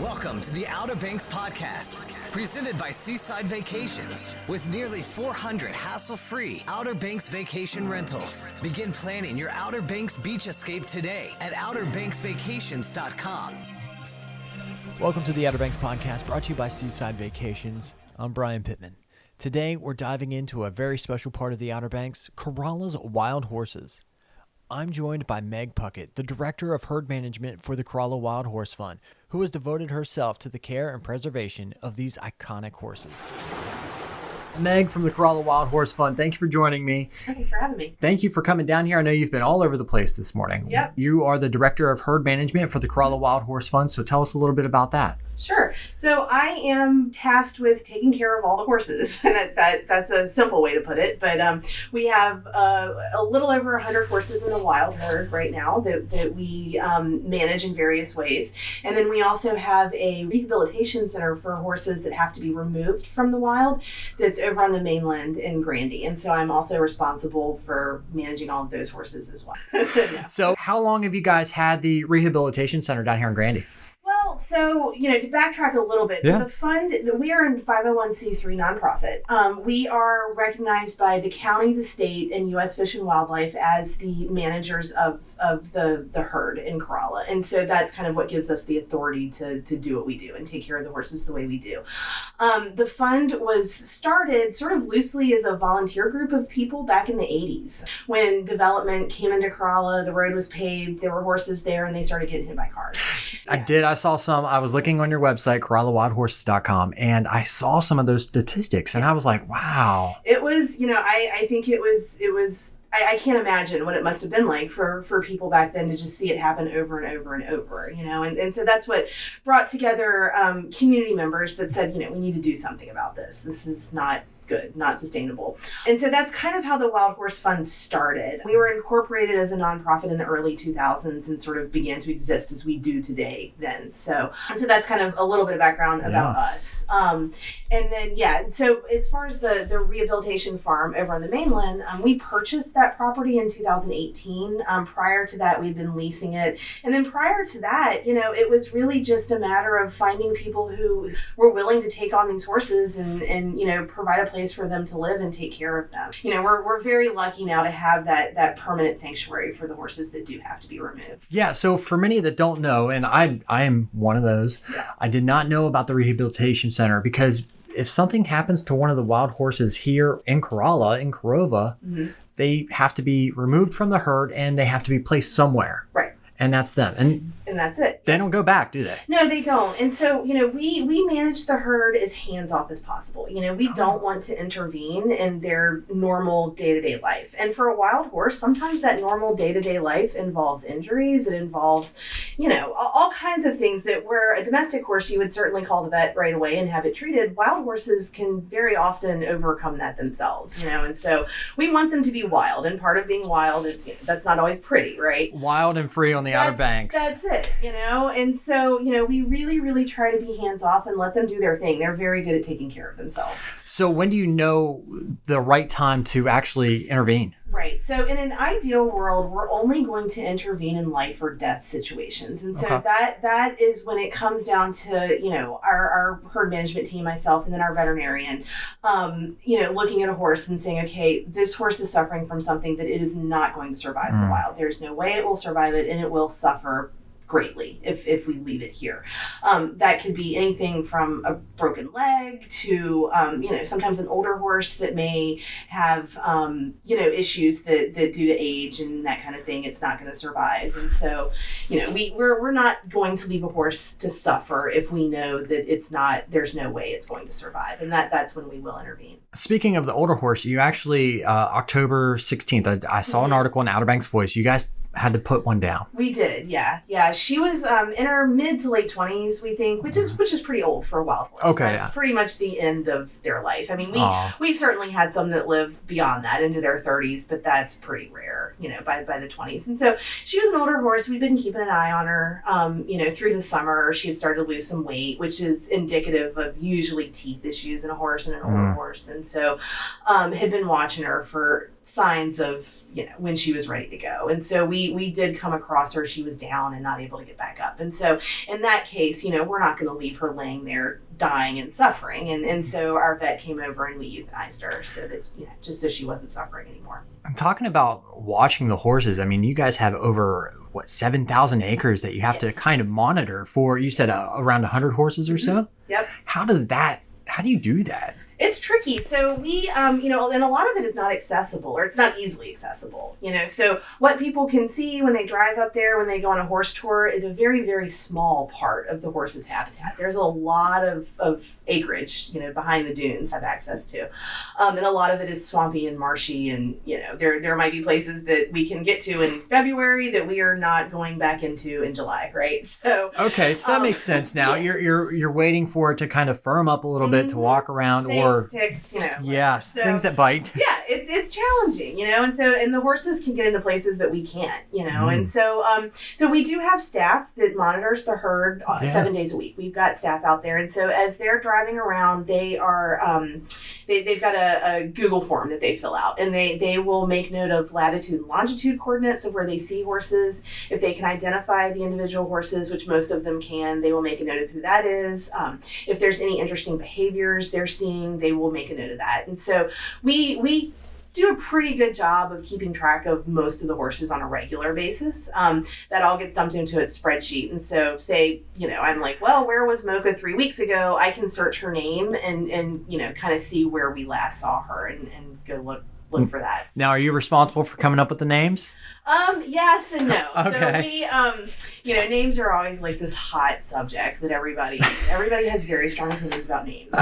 Welcome to the Outer Banks podcast, presented by Seaside Vacations. With nearly 400 hassle-free Outer Banks vacation rentals. Begin planning your Outer Banks beach escape today at OuterBanksVacations.com. Welcome to the Outer Banks podcast, brought to you by Seaside Vacations. I'm Bryn Pittman. Today, we're diving into a very special part of the Outer Banks, Corolla's Wild Horses. I'm joined by Meg Puckett, the Director of Herd Management for the Corolla Wild Horse Fund, who has devoted herself to the care and preservation of these iconic horses. Meg from the Corolla Wild Horse Fund, thank you for joining me. Thanks for having me. Thank you for coming down here. I know you've been all over the place this morning. Yep. You are the Director of Herd Management for the Corolla Wild Horse Fund, so tell us a little bit about that. Sure. So I am tasked with taking care of all the horses. That's a simple way to put it. But we have a little over 100 horses in the wild herd right now that we manage in various ways. And then we also have a rehabilitation center for horses that have to be removed from the wild that's over on the mainland in Grandy. And so I'm also responsible for managing all of those horses as well. Yeah. So how long have you guys had the rehabilitation center down here in Grandy? Well, so, to backtrack a little bit, Yeah. So the fund, we are a 501c3 nonprofit. We are recognized by the county, the state, and U.S. Fish and Wildlife as the managers of the herd in Corolla. And so that's kind of what gives us the authority to do what we do and take care of the horses the way we do. The fund was started sort of loosely as a volunteer group of people back in the 80s. When development came into Corolla, the road was paved, there were horses there, and they started getting hit by cars. Yeah. I saw some. I was looking on your website, CorollaWildHorses.com, and I saw some of those statistics, and I was like, wow. It was, I think it was, I can't imagine what it must have been like for people back then to just see it happen over and over and over, and so that's what brought together community members that said, we need to do something about this. This is not good, not sustainable. And so that's kind of how the Wild Horse Fund started. We were incorporated as a nonprofit in the early 2000s and sort of began to exist as we do today then. So that's kind of a little bit of background about us. And then, so as far as the rehabilitation farm over on the mainland, we purchased that property in 2018. Prior to that, we'd been leasing it. And then prior to that, it was really just a matter of finding people who were willing to take on these horses and provide a place for them to live and take care of them. We're very lucky now to have that permanent sanctuary for the horses that do have to be removed. Yeah, so for many that don't know, and I am one of those, I did not know about the rehabilitation center because if something happens to one of the wild horses here in Corolla, in Corova, they have to be removed from the herd and they have to be placed somewhere. Right. And that's them. And that's it. They don't go back, do they? No, they don't. And so, we manage the herd as hands-off as possible. We don't want to intervene in their normal day-to-day life. And for a wild horse, sometimes that normal day-to-day life involves injuries. It involves, all kinds of things that where a domestic horse, you would certainly call the vet right away and have it treated. Wild horses can very often overcome that themselves, and so we want them to be wild. And part of being wild is, that's not always pretty, right? Wild and free on the Outer Banks. That's it, and so, we really, really try to be hands-off and let them do their thing. They're very good at taking care of themselves. So when do you know the right time to actually intervene? Right. So in an ideal world, we're only going to intervene in life or death situations. And so that is when it comes down to, our herd management team, myself, and then our veterinarian, looking at a horse and saying, okay, this horse is suffering from something that it is not going to survive in the wild. There's no way it will survive it, and it will suffer greatly if we leave it here. That could be anything from a broken leg to, sometimes an older horse that may have, issues that due to age and that kind of thing, it's not going to survive. And so, we're not going to leave a horse to suffer if we know that there's no way it's going to survive. And that's when we will intervene. Speaking of the older horse, you actually, October 16th, I saw an article in Outer Banks Voice. You guys had to put one down. We did, yeah. She was in her mid to late 20s, we think, which is pretty old for a wild horse. Okay, that's pretty much the end of their life. I mean, we've certainly had some that live beyond that into their 30s, but that's pretty rare, by the 20s. And so she was an older horse. We've been keeping an eye on her, through the summer. She had started to lose some weight, which is indicative of usually teeth issues in a horse and an older horse. And so had been watching her for signs of, when she was ready to go. And so we did come across her. She was down and not able to get back up. And so in that case, we're not going to leave her laying there dying and suffering. And so our vet came over and we euthanized her so that, just so she wasn't suffering anymore. I'm talking about watching the horses. I mean, you guys have over 7,000 acres that you have to kind of monitor for. You said around 100 horses or so? Yep. How do you do that? It's tricky. So we, and a lot of it is not accessible, or it's not easily accessible, So what people can see when they drive up there, when they go on a horse tour, is a very, very small part of the horse's habitat. There's a lot of acreage, behind the dunes have access to. And a lot of it is swampy and marshy. And, there might be places that we can get to in February that we are not going back into in July, right? So okay, so that makes sense now. Yeah. You're waiting for it to kind of firm up a little bit to walk around, ticks, so, things that bite. Yeah, it's challenging, and the horses can get into places that we can't, and so we do have staff that monitors the herd 7 days a week. We've got staff out there, and so as they're driving around, they are they've got a Google form that they fill out, and they will make note of latitude and longitude coordinates of where they see horses. If they can identify the individual horses, which most of them can, they will make a note of who that is. If there's any interesting behaviors they're seeing, they will make a note of that. And so we do a pretty good job of keeping track of most of the horses on a regular basis. That all gets dumped into a spreadsheet. And so say, I'm like, well, where was Mocha 3 weeks ago? I can search her name and kind of see where we last saw her and go look for that. Now, are you responsible for coming up with the names? Yes and no. Okay. So we, names are always like this hot subject that everybody has very strong opinions about names.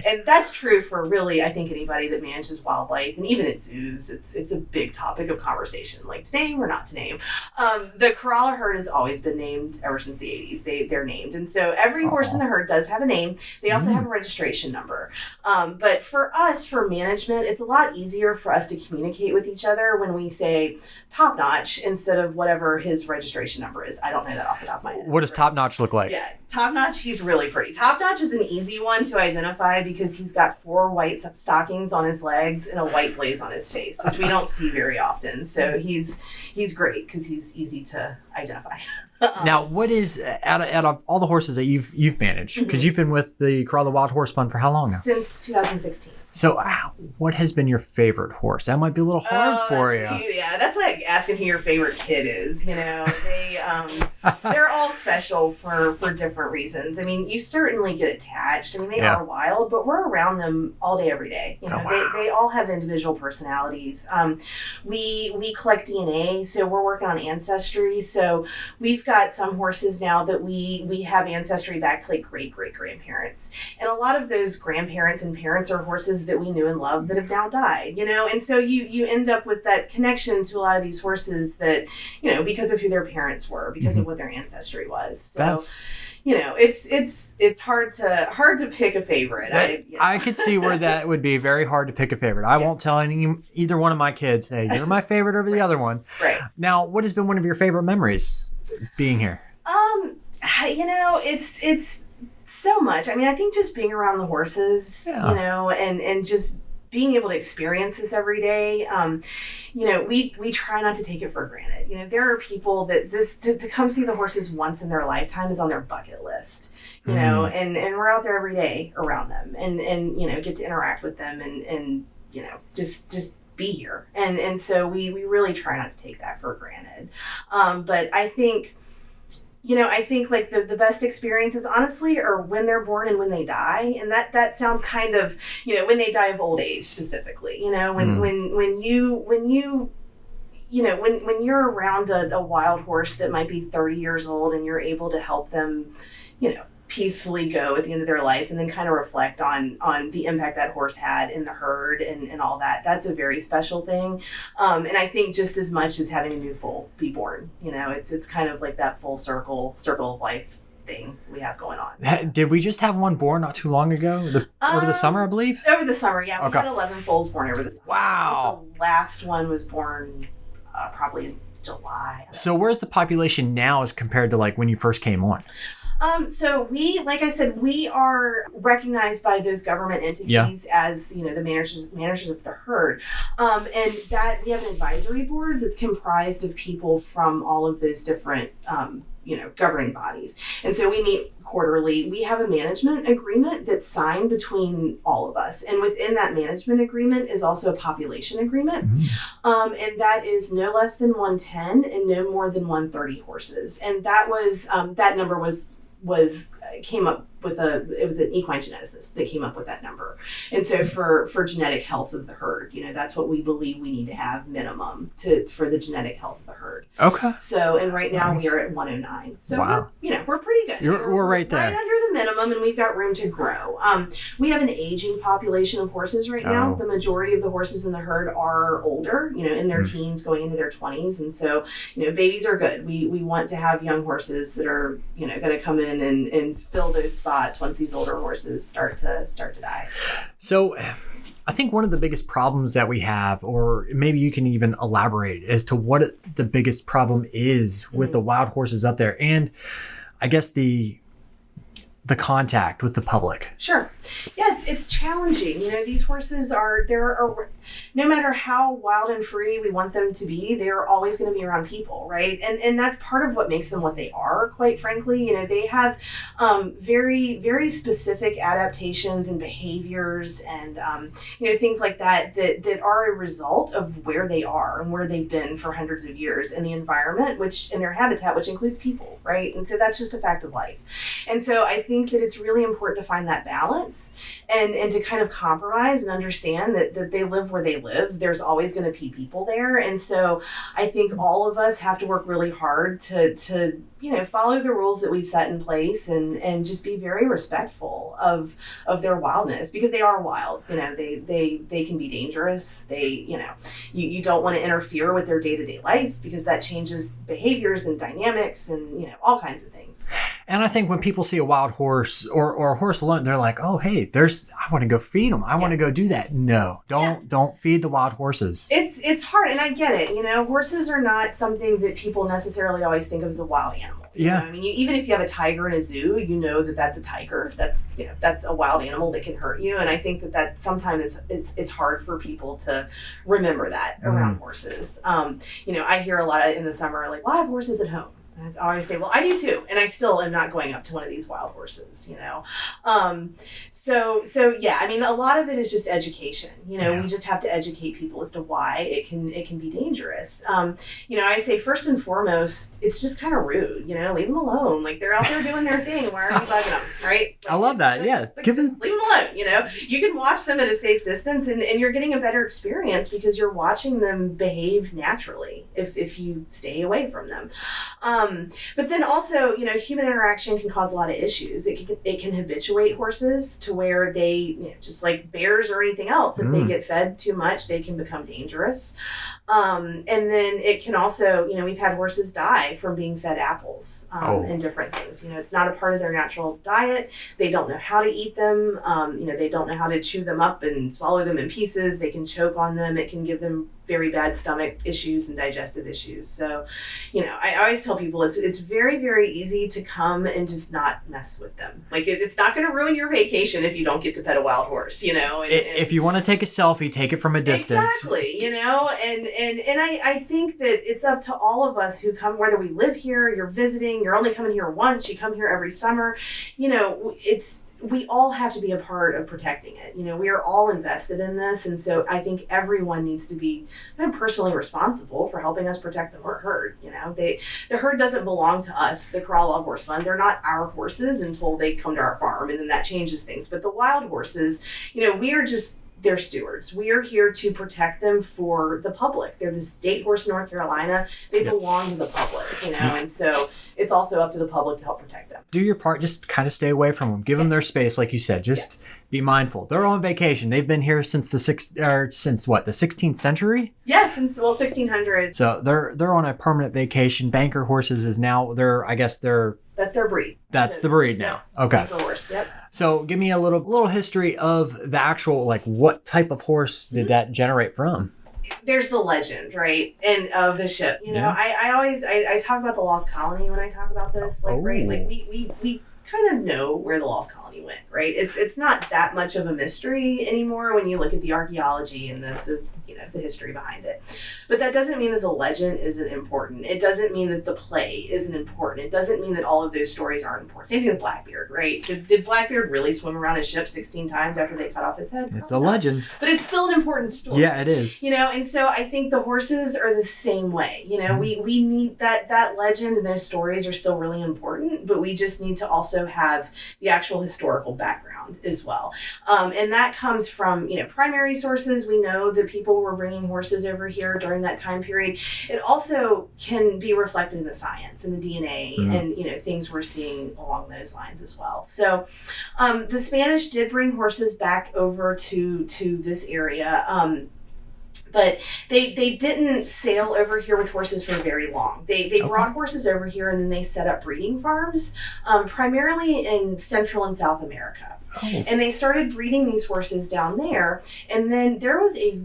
And that's true for really, I think, anybody that manages wildlife, and even at zoos, it's a big topic of conversation, like to name or not to name. The Corolla herd has always been named ever since the 80s. They're named. And so every horse in the herd does have a name. They also have a registration number. But for us, for management, it's a lot easier for us to communicate with each other when we say Top Notch instead of whatever his registration number is. I don't know that off the top of my head. What does Top Notch look like? Yeah, Top Notch, he's really pretty. Top Notch is an easy one to identify because he's got 4 white stockings on his legs and a white blaze on his face, which we don't see very often. So he's great because he's easy to identify. Now, what is out of all the horses that you've managed? Because you've been with the Corolla Wild Horse Fund for how long now? Since 2016. So, what has been your favorite horse? That might be a little hard for you. Yeah, that's like asking who your favorite kid is. They're all special for different reasons. I mean, you certainly get attached. I mean, they are wild, but we're around them all day, every day. They all have individual personalities. We collect DNA, so we're working on ancestry. So we've got some horses now that we have ancestry back to like great-great-grandparents. And a lot of those grandparents and parents are horses that we knew and loved that have now died, and so you end up with that connection to a lot of these horses that, because of who their parents were, because of what their ancestry was. So, That's it's hard to pick a favorite. I could see where that would be very hard to pick a favorite. I won't tell either one of my kids, hey, you're my favorite over the other one. Right. Now, what has been one of your favorite memories being here? It's so much. I mean, I think just being around the horses, and just being able to experience this every day, we try not to take it for granted. There are people that to come see the horses once in their lifetime is on their bucket list, and we're out there every day around them and get to interact with them and just be here. And so we really try not to take that for granted. But I think, like the best experiences, honestly, are when they're born and when they die. And that sounds kind of, when they die of old age specifically, when you're around a wild horse that might be 30 years old and you're able to help them, peacefully go at the end of their life and then kind of reflect on the impact that horse had in the herd and all that. That's a very special thing. And I think just as much as having a new foal be born, it's kind of like that full circle of life thing we have going on. Did we just have one born not too long ago? Over the summer, I believe? Over the summer, yeah. We had 11 foals born over the summer. Wow. The last one was born probably July. So where's the population now as compared to like when you first came on? So we, like I said, we are recognized by those government entities as, you know, the managers of the herd. And that we have an advisory board that's comprised of people from all of those different, you know, governing bodies. And so we meet quarterly. We have a management agreement that's signed between all of us. And within that management agreement is also a population agreement. And that is no less than 110 and no more than 130 horses. And that was, that number came up with it was an equine geneticist that came up with that number. And so for genetic health of the herd, you know, that's what we believe we need to have minimum for the genetic health of the herd. Okay. So, and right now we are at 109. So we're pretty good. We're right there. Right under the minimum, and we've got room to grow. We have an aging population of horses right now. The majority of the horses in the herd are older, you know, in their teens going into their 20s. And so, you know, babies are good. We want to have young horses that are, you know, going to come in and fill those spots once these older horses start to die. So I think one of the biggest problems that we have, or maybe you can even elaborate as to what the biggest problem is with the wild horses up there, and I guess the contact with the public. Sure. Yeah, it's challenging. You know, these horses no matter how wild and free we want them to be, they're always going to be around people, right? And that's part of what makes them what they are, quite frankly. You know, they have very, very specific adaptations and behaviors and, you know, things like that are a result of where they are and where they've been for hundreds of years in the environment, in their habitat, which includes people, right? And so that's just a fact of life. And so I think that it's really important to find that balance and to kind of compromise and understand that they live where they live. There's always going to be people there. And so I think all of us have to work really hard to you know, follow the rules that we've set in place and just be very respectful of their wildness, because they are wild. You know, they can be dangerous. You know, you don't want to interfere with their day-to-day life because that changes behaviors and dynamics and, you know, all kinds of things. And I think when people see a wild horse or a horse alone, they're like, oh, hey, I want to go feed them. I want to go do that. No, don't feed the wild horses. It's hard. And I get it. You know, horses are not something that people necessarily always think of as a wild animal. You know? I mean, even if you have a tiger in a zoo, you know that's a tiger. That's, you know, that's a wild animal that can hurt you. And I think that sometimes it's hard for people to remember that around horses. You know, I hear a lot in the summer, like, well, I have horses at home. I always say, well, I do too. And I still am not going up to one of these wild horses, you know? So yeah, I mean, a lot of it is just education. You know, we just have to educate people as to why it can be dangerous. You know, I say first and foremost, it's just kind of rude, you know, leave them alone. Like, they're out there doing their thing. Why are you bugging them, right? Like, I love that. Just leave them alone, you know? You can watch them at a safe distance and you're getting a better experience because you're watching them behave naturally if you stay away from them. But then also, you know, human interaction can cause a lot of issues. It can habituate horses to where they, you know, just like bears or anything else, if they get fed too much, they can become dangerous. And then it can also, you know, we've had horses die from being fed apples and different things. You know, it's not a part of their natural diet. They don't know how to eat them. You know, they don't know how to chew them up and swallow them in pieces. They can choke on them. It can give them very bad stomach issues and digestive issues. So, you know, I always tell people it's very, very easy to come and just not mess with them. Like, it's not going to ruin your vacation if you don't get to pet a wild horse, you know. And if you want to take a selfie, take it from a distance. Exactly, you know, and I think that it's up to all of us who come, whether we live here, you're visiting, you're only coming here once, you come here every summer, you know, we all have to be a part of protecting it. You know, we are all invested in this. And so I think everyone needs to be kind of personally responsible for helping us protect the herd. You know, the herd doesn't belong to us, the Corolla Wild Horse Fund. They're not our horses until they come to our farm, and then that changes things. But the wild horses, you know, we are just their stewards. We are here to protect them for the public. They're the state horse in North Carolina. They belong to the public, you know, and so it's also up to the public to help protect them. Do your part. Just kind of stay away from them. Give them their space, like you said. Just be mindful. They're on vacation. They've been here since the 16th century? Yeah, since 1600s. So they're on a permanent vacation. Banker horses is now that's their breed. That's the breed now. Yeah, okay. Banker horse. Yep. So give me a little history of the actual, like, what type of horse did that generate from? there's the legend, right, and of the ship. You know, Yeah. I always talk about the Lost Colony when I talk about this. Like, right, like we kind of know where the Lost Colony went, right? It's not that much of a mystery anymore when you look at the archaeology and the the history behind it. But that doesn't mean that the legend isn't important. It doesn't mean that the play isn't important. It doesn't mean that all of those stories aren't important. Same thing with Blackbeard, right? Did Blackbeard really swim around his ship 16 times after they cut off his head? It's a legend. But it's still an important story. Yeah, it is. You know, and so I think the horses are the same way. You know, we need that legend, and those stories are still really important, but we just need to also have the actual historical background as well. And that comes from, primary sources. We know that people were bringing horses over here during that time period. It also can be reflected in the science and the DNA and, things we're seeing along those lines as well. So the Spanish did bring horses back over to this area. But they didn't sail over here with horses for very long. They brought horses over here, and then they set up breeding farms, primarily in Central and South America. Oh. And they started breeding these horses down there. And then there was a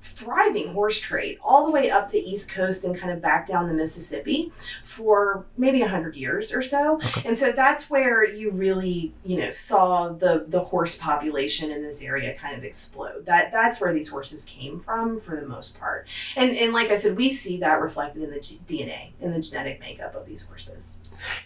thriving horse trade all the way up the East Coast and kind of back down the Mississippi for maybe 100 years or so. Okay. And so that's where you really, saw the horse population in this area kind of explode. That's where these horses came from for the most part. And like I said, we see that reflected in the DNA, in the genetic makeup of these horses.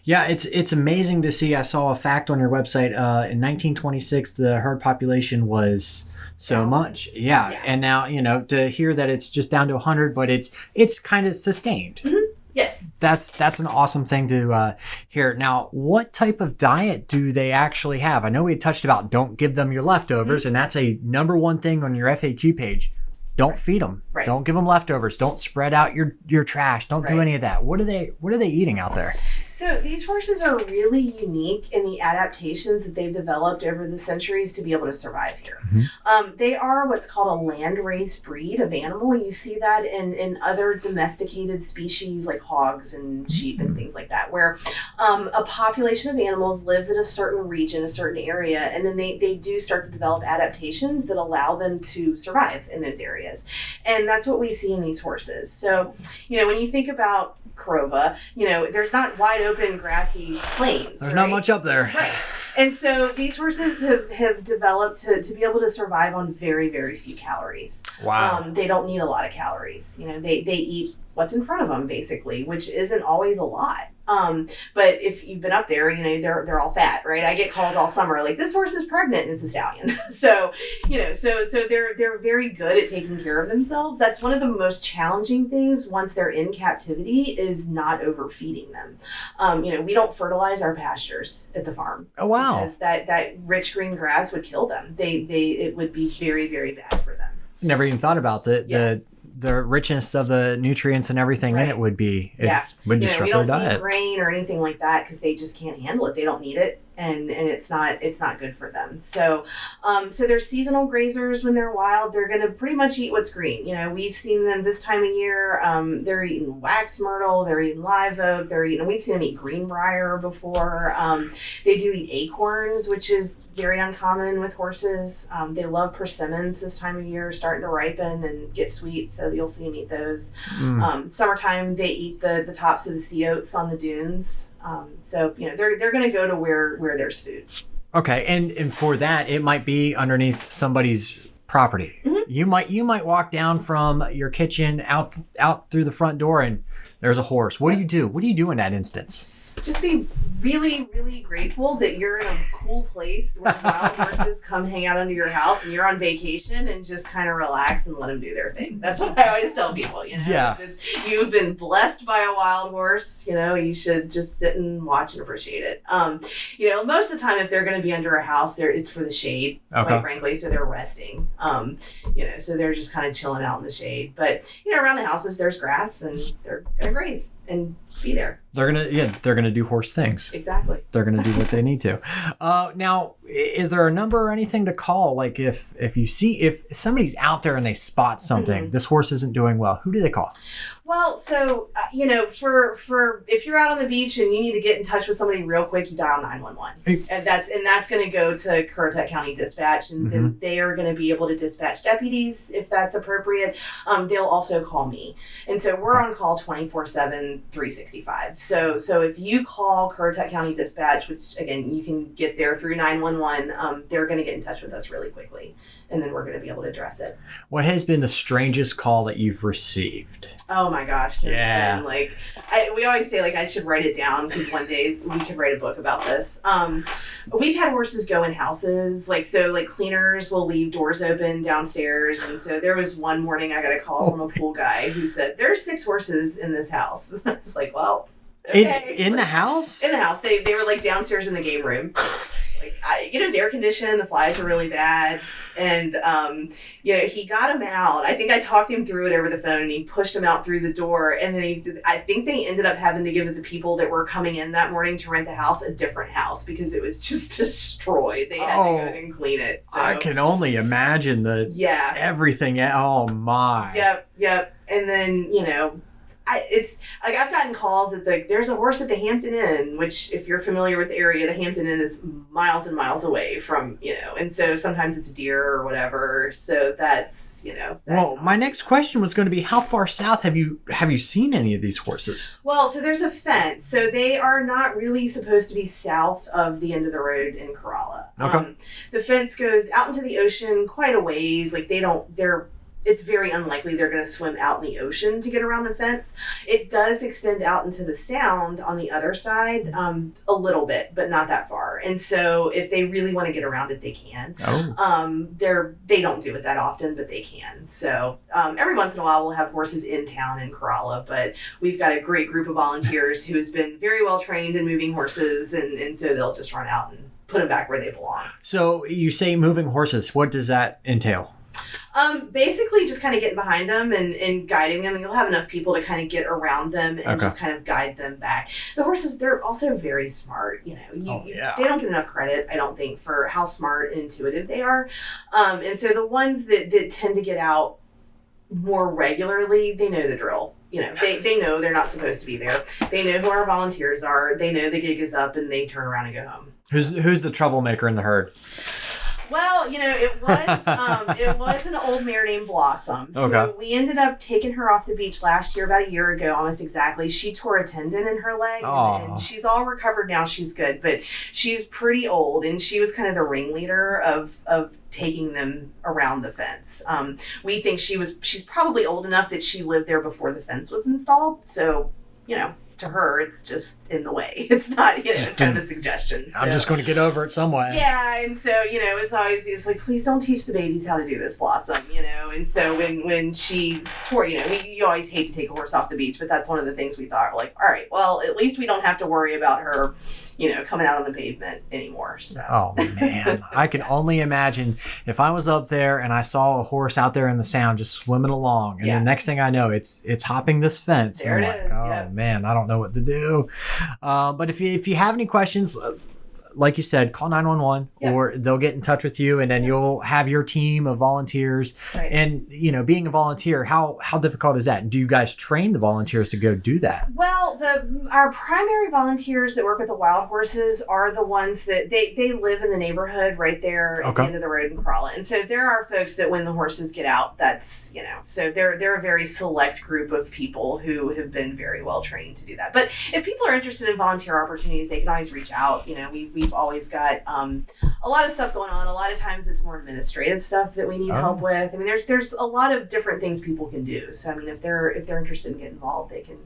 Yeah, it's amazing to see. I saw a fact on your website. In 1926, the herd population was so much. Yeah. And now, to hear that it's just down to 100, but it's kind of sustained. Mm-hmm. Yes. That's an awesome thing to hear. Now, what type of diet do they actually have? I know we had touched about don't give them your leftovers, and that's a number one thing on your FAQ page. Don't feed them. Right. Don't give them leftovers. Don't spread out your trash. Don't do any of that. What are they eating out there? So these horses are really unique in the adaptations that they've developed over the centuries to be able to survive here. Mm-hmm. They are what's called a land-race breed of animal. You see that in other domesticated species like hogs and sheep and things like that, where a population of animals lives in a certain region, a certain area, and then they do start to develop adaptations that allow them to survive in those areas. And that's what we see in these horses. So, when you think about Corolla, there's not wide open grassy plains. There's not much up there. Right. And so these horses have developed to be able to survive on very, very few calories. Wow. They don't need a lot of calories. They eat what's in front of them, basically, which isn't always a lot. But if you've been up there, they're all fat, right? I get calls all summer like, this horse is pregnant and it's a stallion. So they're very good at taking care of themselves. That's one of the most challenging things once they're in captivity is not overfeeding them. We don't fertilize our pastures at the farm. Oh, wow. Because that rich green grass would kill them. It would be very, very bad for them. Never even thought about the richness of the nutrients and everything in it would disrupt their diet. We don't feed grain or anything like that because they just can't handle it. They don't need it, and it's not good for them. So they're seasonal grazers when they're wild. They're going to pretty much eat what's green. We've seen them this time of year. They're eating wax myrtle. They're eating live oak. We've seen them eat greenbrier before. They do eat acorns, which is very uncommon with horses. They love persimmons this time of year, starting to ripen and get sweet, so you'll see them eat those. Summertime, they eat the tops of the sea oats on the dunes. So they're going to go to where there's food. Okay, and for that, it might be underneath somebody's property. Mm-hmm. You might walk down from your kitchen out through the front door, and there's a horse. What do you do? What do you do in that instance? Just be really, really grateful that you're in a cool place where wild horses come hang out under your house and you're on vacation, and just kind of relax and let them do their thing. That's what I always tell people, Yeah. You've been blessed by a wild horse, you should just sit and watch and appreciate it. Most of the time if they're going to be under a house, it's for the shade, quite frankly, so they're resting. So they're just kind of chilling out in the shade. But, around the houses there's grass and they're going to graze and be there. They're gonna do horse things. Exactly. They're gonna do what they need to. Now, is there a number or anything to call? Like if somebody's out there and they spot something, this horse isn't doing well, who do they call? Well, so, for if you're out on the beach and you need to get in touch with somebody real quick, you dial 911. And that's going to go to Corolla County Dispatch, and then they are going to be able to dispatch deputies if that's appropriate. They'll also call me. And so we're on call 24/7, 365. So if you call Corolla County Dispatch, which again, you can get there through 911, they're going to get in touch with us really quickly, and then we're going to be able to address it. What has been the strangest call that you've received? Oh my gosh, there's been we always say I should write it down because one day we could write a book about this. We've had horses go in houses, cleaners will leave doors open downstairs, and so there was one morning I got a call from a pool guy who said there's 6 horses in this house. I was like, well, okay. In the house? In the house, they were downstairs in the game room. It was air conditioned, the flies were really bad. And, he got him out. I think I talked him through it over the phone, and he pushed him out through the door. And then I think they ended up having to give the people that were coming in that morning to rent the house a different house because it was just destroyed. They had to go and clean it. So. I can only imagine everything. Oh my. Yep. And then, it's I've gotten calls that there's a horse at the Hampton Inn, which if you're familiar with the area, the Hampton Inn is miles and miles away from, and so sometimes it's deer or whatever. So that's, Well, my next question was going to be, how far south have you seen any of these horses? Well, so there's a fence. So they are not really supposed to be south of the end of the road in Corolla. Okay. The fence goes out into the ocean quite a ways. It's very unlikely they're going to swim out in the ocean to get around the fence. It does extend out into the sound on the other side a little bit, but not that far. And so if they really want to get around it, they can. They don't do it that often, but they can. So every once in a while we'll have horses in town in Corolla, but we've got a great group of volunteers who has been very well trained in moving horses, and so they'll just run out and put them back where they belong. So you say moving horses. What does that entail? Basically just kind of getting behind them and guiding them. And you'll have enough people to kind of get around them and just kind of guide them back. The horses, they're also very smart. They don't get enough credit, I don't think, for how smart and intuitive they are. And so the ones that tend to get out more regularly, they know the drill. They know they're not supposed to be there. They know who our volunteers are. They know the gig is up, and they turn around and go home. Who's the troublemaker in the herd? Well, it was an old mare named Blossom. Okay. We ended up taking her off the beach last year, about a year ago, almost exactly. She tore a tendon in her leg, and she's all recovered now. She's good, but she's pretty old, and she was kind of the ringleader of taking them around the fence. We think she's probably old enough that she lived there before the fence was installed. So, to her, it's just in the way. It's not, it's kind of a suggestion. I'm just going to get over it some way. Yeah, and so, it's always just please don't teach the babies how to do this, Blossom, And so when she tore, you always hate to take a horse off the beach, but that's one of the things we thought, all right, well, at least we don't have to worry about her, coming out on the pavement anymore. So. Oh, man. I can only imagine if I was up there and I saw a horse out there in the sound just swimming along, and the next thing I know, it's hopping this fence. There it is. Oh, man, I don't know what to do. But if you have any questions, like you said, call 911 or they'll get in touch with you, and then you'll have your team of volunteers. Right. And, being a volunteer, how difficult is that? And do you guys train the volunteers to go do that? Well, our primary volunteers that work with the wild horses are the ones that they live in the neighborhood right there at the end of the road in Corolla. And so there are folks that when the horses get out, that's, so they're a very select group of people who have been very well trained to do that. But if people are interested in volunteer opportunities, they can always reach out. We've always got a lot of stuff going on. A lot of times it's more administrative stuff that we need help with. I mean, there's a lot of different things people can do. So, I mean, if they're interested in getting involved, they can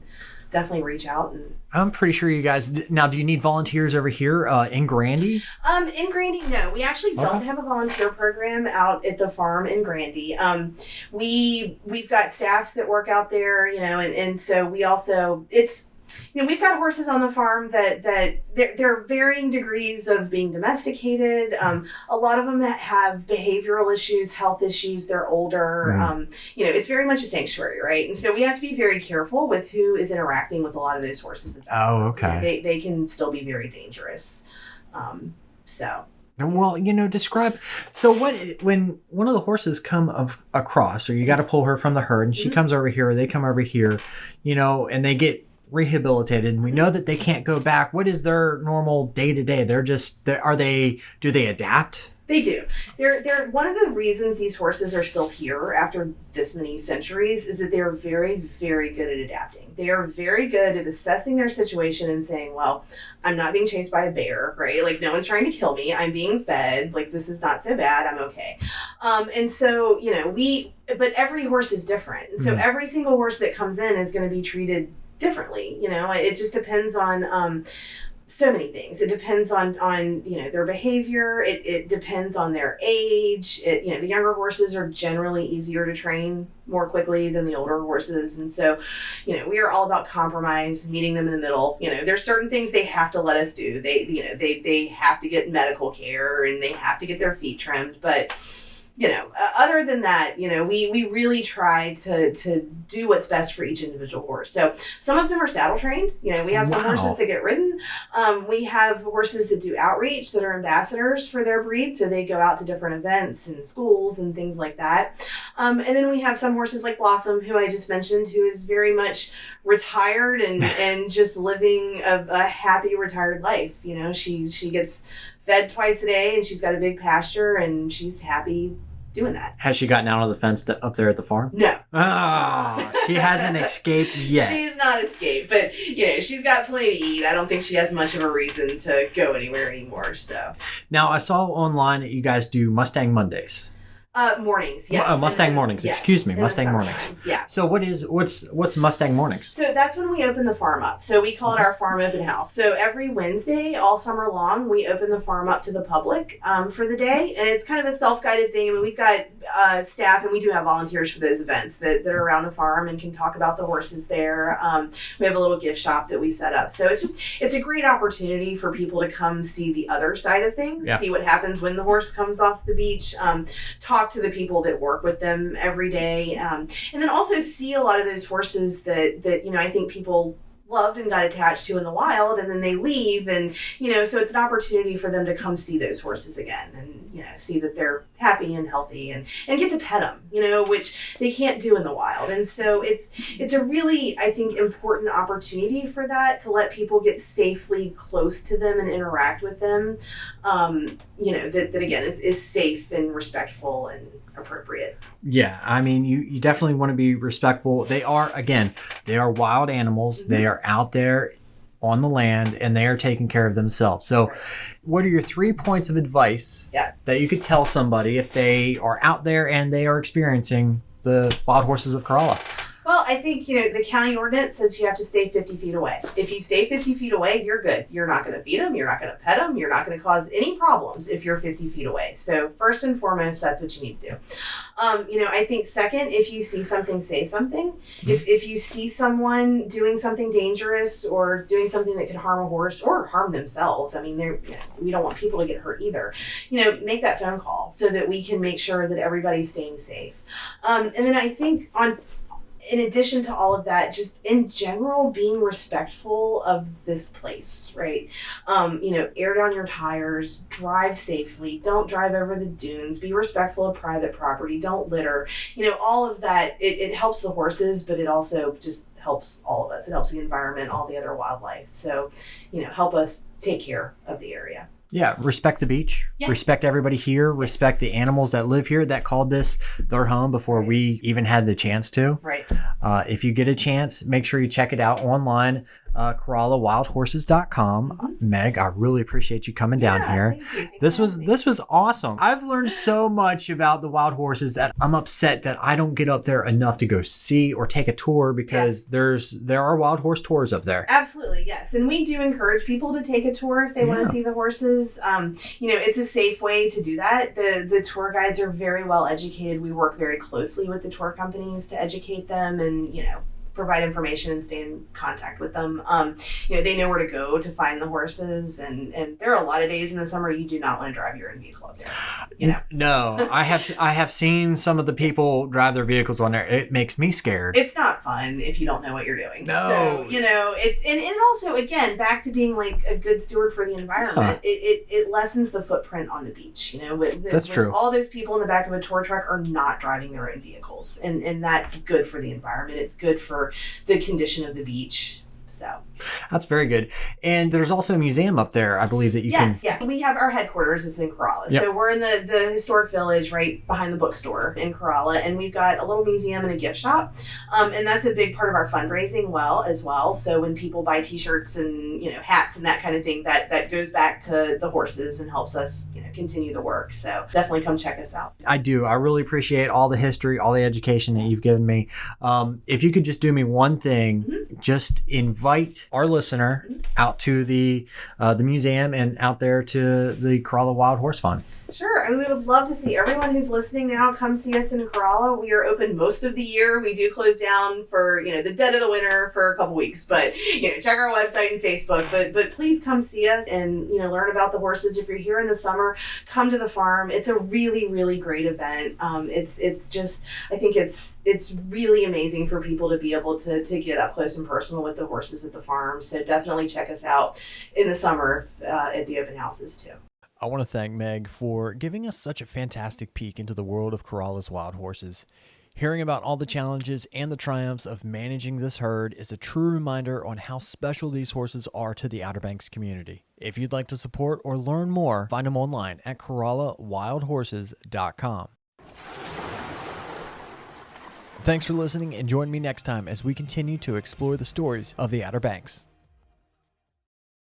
definitely reach out. And I'm pretty sure you guys now. Do you need volunteers over here in Grandy? In Grandy, no. We actually don't have a volunteer program out at the farm in Grandy. We've got staff that work out there, and so we also we've got horses on the farm that they're varying degrees of being domesticated. A lot of them have behavioral issues, health issues. They're older. It's very much a sanctuary, right? And so we have to be very careful with who is interacting with a lot of those horses. Oh, okay. They can still be very dangerous. Well, describe. So when one of the horses come across, or you got to pull her from the herd, and she comes over here, or they come over here, and they get rehabilitated, and we know that they can't go back. What is their normal day to day? Do they adapt? They do. They're one of the reasons these horses are still here after this many centuries is that they're very, very good at adapting. They are very good at assessing their situation and saying, well, I'm not being chased by a bear, right? Like, no one's trying to kill me. I'm being fed. Like, this is not so bad. I'm okay. And so, but every horse is different. And so every single horse that comes in is going to be treated differently. It just depends on so many things. It depends on their behavior. It depends on their age. The younger horses are generally easier to train more quickly than the older horses, and so we are all about compromise, meeting them in the middle. There's certain things they have to let us do. They have to get medical care and they have to get their feet trimmed, but other than that, we really try to do what's best for each individual horse. So some of them are saddle trained. We have some horses that get ridden. We have horses that do outreach, that are ambassadors for their breed. So they go out to different events and schools and things like that. And then we have some horses like Blossom, who I just mentioned, who is very much retired and just living a happy retired life. She gets fed twice a day and she's got a big pasture and she's happy doing that. Has she gotten out of the fence up there at the farm? No. Oh, she hasn't escaped yet. She's not escaped, but she's got plenty to eat. I don't think she has much of a reason to go anywhere anymore. So now I saw online that you guys do Mustang Mondays. Mornings, yes. Mustang mornings. Yes, excuse me, Mustang mornings. Yeah. So what's Mustang mornings? So that's when we open the farm up. So we call it our farm open house. So every Wednesday, all summer long, we open the farm up to the public for the day, and it's kind of a self-guided thing. I mean, we've got staff, and we do have volunteers for those events that are around the farm and can talk about the horses there. We have a little gift shop that we set up. So it's a great opportunity for people to come see the other side of things, see what happens when the horse comes off the beach, talk to the people that work with them every day, and then also see a lot of those horses that I think people loved and got attached to in the wild, and then they leave, and so it's an opportunity for them to come see those horses again and see that they're happy and healthy and get to pet them, which they can't do in the wild. And so it's a really, I think, important opportunity for that, to let people get safely close to them and interact with them, that again is safe and respectful and appropriate. Yeah, I mean, you definitely want to be respectful. They are wild animals. They are out there on the land, and they are taking care of themselves. So what are your 3 points of advice that you could tell somebody if they are out there and they are experiencing the wild horses of Corolla? Well, I think, the county ordinance says you have to stay 50 feet away. If you stay 50 feet away, you're good. You're not going to feed them. You're not going to pet them. You're not going to cause any problems if you're 50 feet away. So first and foremost, that's what you need to do. I think second, if you see something, say something. If you see someone doing something dangerous or doing something that could harm a horse or harm themselves, I mean, we don't want people to get hurt either. Make that phone call so that we can make sure that everybody's staying safe. And then I think in addition to all of that, just in general, being respectful of this place, right? Air down your tires, drive safely, don't drive over the dunes, be respectful of private property, don't litter. All of that, it helps the horses, but it also just helps all of us. It helps the environment, all the other wildlife. So, help us take care of the area. Yeah, respect the beach, respect everybody here, respect the animals that live here that called this their home before we even had the chance to. Right. If you get a chance, make sure you check it out online, CorollaWildHorses.com. Meg, I really appreciate you coming down here. Thank you. This was awesome. I've learned so much about the wild horses that I'm upset that I don't get up there enough to go see or take a tour, because there are wild horse tours up there. Absolutely, yes. And we do encourage people to take a tour if they want to see the horses. It's a safe way to do that. The tour guides are very well educated. We work very closely with the tour companies to educate them, and provide information and stay in contact with them. They know where to go to find the horses, and there are a lot of days in the summer you do not want to drive your own vehicle up there. No, I have seen some of the people drive their vehicles on there. It makes me scared. It's not fun if you don't know what you're doing. No. So, it's and also again back to being like a good steward for the environment. It lessens the footprint on the beach. That's true. All those people in the back of a tour truck are not driving their own vehicles, and that's good for the environment. It's good for the condition of the beach. So that's very good. And there's also a museum up there, I believe, that you can. Yes, yeah. We have our headquarters is in Corolla. Yep. So we're in the historic village right behind the bookstore in Corolla, and we've got a little museum and a gift shop. And that's a big part of our fundraising as well. So when people buy t-shirts and hats and that kind of thing, that goes back to the horses and helps us continue the work. So definitely come check us out. I do. I really appreciate all the history, all the education that you've given me. If you could just do me one thing, just invite our listener out to the museum and out there to the Corolla Wild Horse Fund. Sure. We would love to see everyone who's listening now come see us in Corolla. We are open most of the year. We do close down for, the dead of the winter for a couple weeks, but, check our website and Facebook, but please come see us and, learn about the horses. If you're here in the summer, come to the farm. It's a really, really great event. It's just, I think it's really amazing for people to be able to get up close and personal with the horses at the farm. So definitely check us out in the summer at the open houses too. I want to thank Meg for giving us such a fantastic peek into the world of Corolla's wild horses. Hearing about all the challenges and the triumphs of managing this herd is a true reminder on how special these horses are to the Outer Banks community. If you'd like to support or learn more, find them online at CorollaWildHorses.com. Thanks for listening, and join me next time as we continue to explore the stories of the Outer Banks.